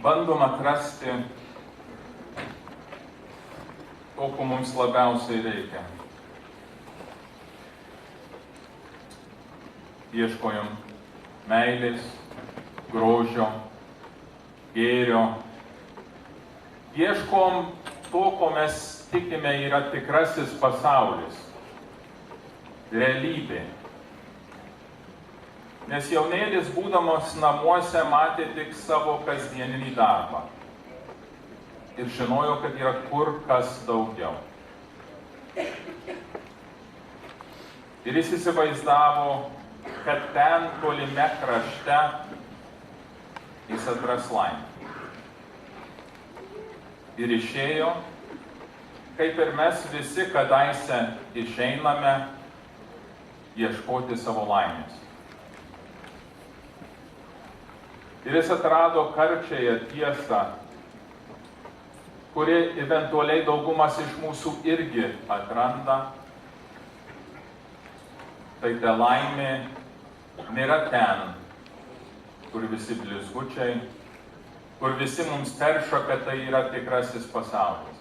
bandom atrasti to, ko mums labiausiai reikia. Ieškojom meilės, grožio, gėrio. Ieškom to, ko mes tikime yra tikrasis pasaulis, realybė. Nes jaunėlis, būdamos namuose, matė tik savo kasdieninį darbą ir žinojo, kad yra kur kas daugiau. Ir jis įsivaizdavo, kad ten tolime krašte jis atras laimę. Ir išėjo, kaip ir mes visi kadaise išeiname ieškoti savo laimės. Ir jis atrado karčiąją tiesą, kuri eventualiai daugumas iš mūsų irgi atranda. Tai ta laimė nėra ten, kur visi blizgučiai, kur visi mums perša, kad tai yra tikrasis pasaulis.